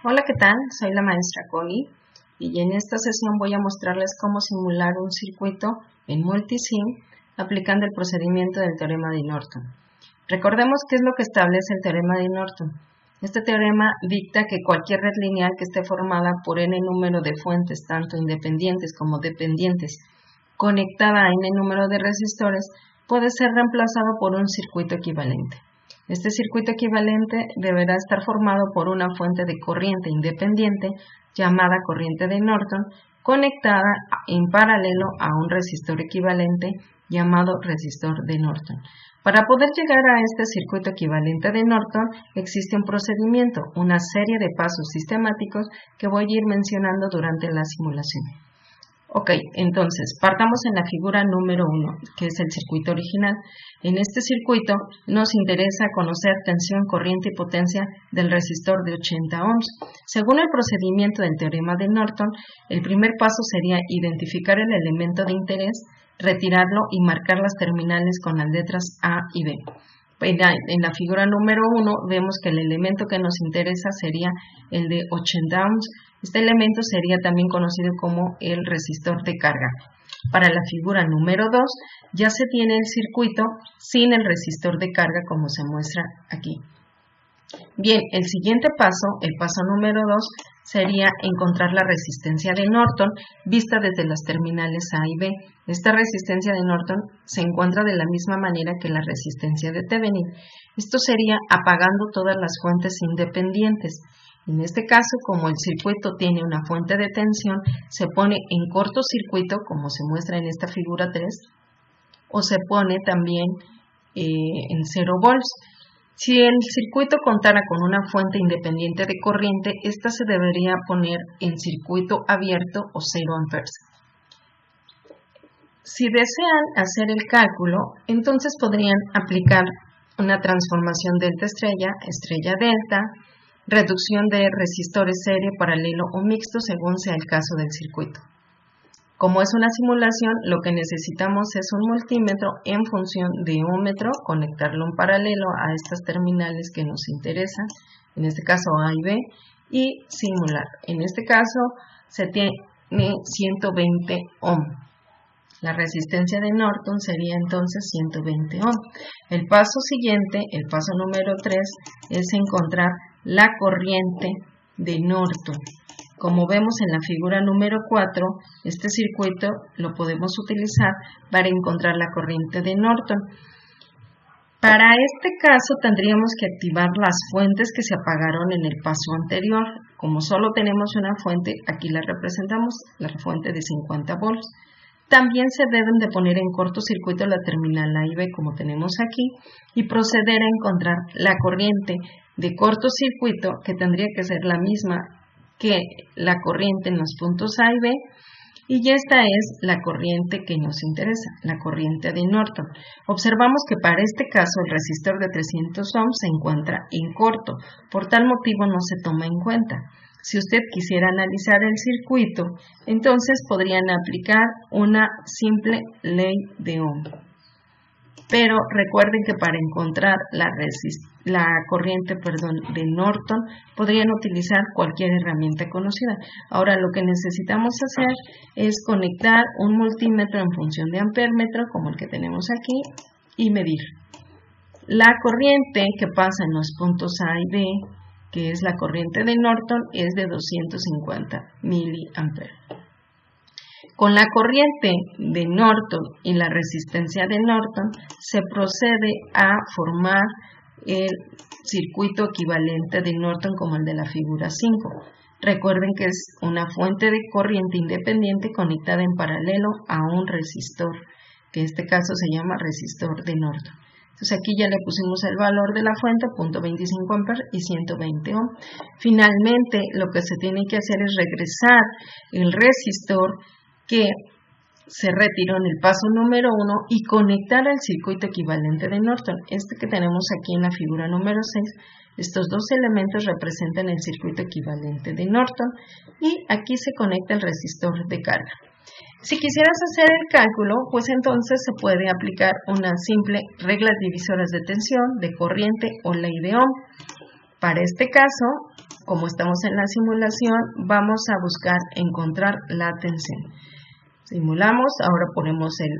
Hola, ¿qué tal? Soy la maestra Connie y en esta sesión voy a mostrarles cómo simular un circuito en multisim aplicando el procedimiento del teorema de Norton. Recordemos qué es lo que establece el teorema de Norton. Este teorema dicta que cualquier red lineal que esté formada por n número de fuentes, tanto independientes como dependientes, conectada a n número de resistores, puede ser reemplazado por un circuito equivalente. Este circuito equivalente deberá estar formado por una fuente de corriente independiente llamada corriente de Norton, conectada en paralelo a un resistor equivalente llamado resistor de Norton. Para poder llegar a este circuito equivalente de Norton existe un procedimiento, una serie de pasos sistemáticos que voy a ir mencionando durante la simulación. Ok, entonces, partamos en la figura número 1, que es el circuito original. En este circuito nos interesa conocer tensión, corriente y potencia del resistor de 80 ohms. Según el procedimiento del teorema de Norton, el primer paso sería identificar el elemento de interés, retirarlo y marcar las terminales con las letras A y B. En la figura número 1 vemos que el elemento que nos interesa sería el de 80 ohms. Este elemento sería también conocido como el resistor de carga. Para la figura número 2 ya se tiene el circuito sin el resistor de carga como se muestra aquí. Bien, el siguiente paso, el paso número 2, sería encontrar la resistencia de Norton vista desde las terminales A y B. Esta resistencia de Norton se encuentra de la misma manera que la resistencia de Thevenin. Esto sería apagando todas las fuentes independientes. En este caso, como el circuito tiene una fuente de tensión, se pone en cortocircuito, como se muestra en esta figura 3, o se pone también en 0 volts. Si el circuito contara con una fuente independiente de corriente, esta se debería poner en circuito abierto o 0 amperes. Si desean hacer el cálculo, entonces podrían aplicar una transformación delta estrella, estrella delta, reducción de resistores serie, paralelo o mixto según sea el caso del circuito. Como es una simulación, lo que necesitamos es un multímetro en función de ohmmetro, conectarlo en paralelo a estas terminales que nos interesan, en este caso A y B, y simular. En este caso se tiene 120 ohm. La resistencia de Norton sería entonces 120 ohm. El paso siguiente, el paso número 3, es encontrar la corriente de Norton. Como vemos en la figura número 4, este circuito lo podemos utilizar para encontrar la corriente de Norton. Para este caso tendríamos que activar las fuentes que se apagaron en el paso anterior. Como solo tenemos una fuente, aquí la representamos, la fuente de 50 volts. También se deben de poner en cortocircuito la terminal A y B como tenemos aquí y proceder a encontrar la corriente de cortocircuito que tendría que ser la misma que la corriente en los puntos A y B, y esta es la corriente que nos interesa, la corriente de Norton. Observamos que para este caso el resistor de 300 ohms se encuentra en corto, por tal motivo no se toma en cuenta. Si usted quisiera analizar el circuito, entonces podrían aplicar una simple ley de Ohm. Pero recuerden que para encontrar la corriente de Norton podrían utilizar cualquier herramienta conocida. Ahora lo que necesitamos hacer es conectar un multímetro en función de amperímetro como el que tenemos aquí y medir. La corriente que pasa en los puntos A y B, que es la corriente de Norton, es de 250 miliamperes. Con la corriente de Norton y la resistencia de Norton se procede a formar el circuito equivalente de Norton como el de la figura 5. Recuerden que es una fuente de corriente independiente conectada en paralelo a un resistor, que en este caso se llama resistor de Norton. Entonces aquí ya le pusimos el valor de la fuente, 0.25 amperes y 120 ohm. Finalmente lo que se tiene que hacer es regresar el resistor que se retiró en el paso número 1 y conectar al circuito equivalente de Norton. Este que tenemos aquí en la figura número 6, estos dos elementos representan el circuito equivalente de Norton y aquí se conecta el resistor de carga. Si quisieras hacer el cálculo, pues entonces se puede aplicar una simple reglas divisoras de tensión, de corriente o ley de Ohm. Para este caso, como estamos en la simulación, vamos a buscar encontrar la tensión. Simulamos, ahora ponemos el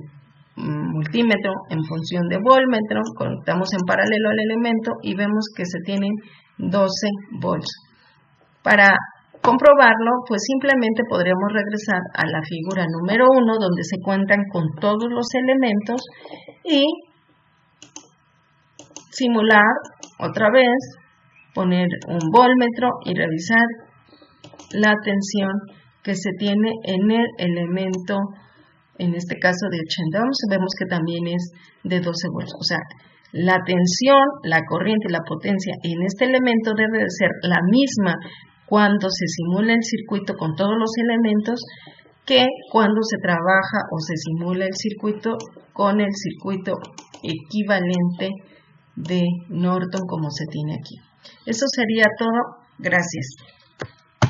multímetro en función de voltmetro, conectamos en paralelo al elemento y vemos que se tienen 12 volts. Para comprobarlo, pues simplemente podríamos regresar a la figura número 1, donde se cuentan con todos los elementos, y simular otra vez, poner un voltmetro y revisar la tensión que se tiene en el elemento, en este caso de 80 ohms, vemos que también es de 12 volts. O sea, la tensión, la corriente y la potencia en este elemento debe de ser la misma cuando se simula el circuito con todos los elementos que cuando se trabaja o se simula el circuito con el circuito equivalente de Norton como se tiene aquí. Eso sería todo. Gracias.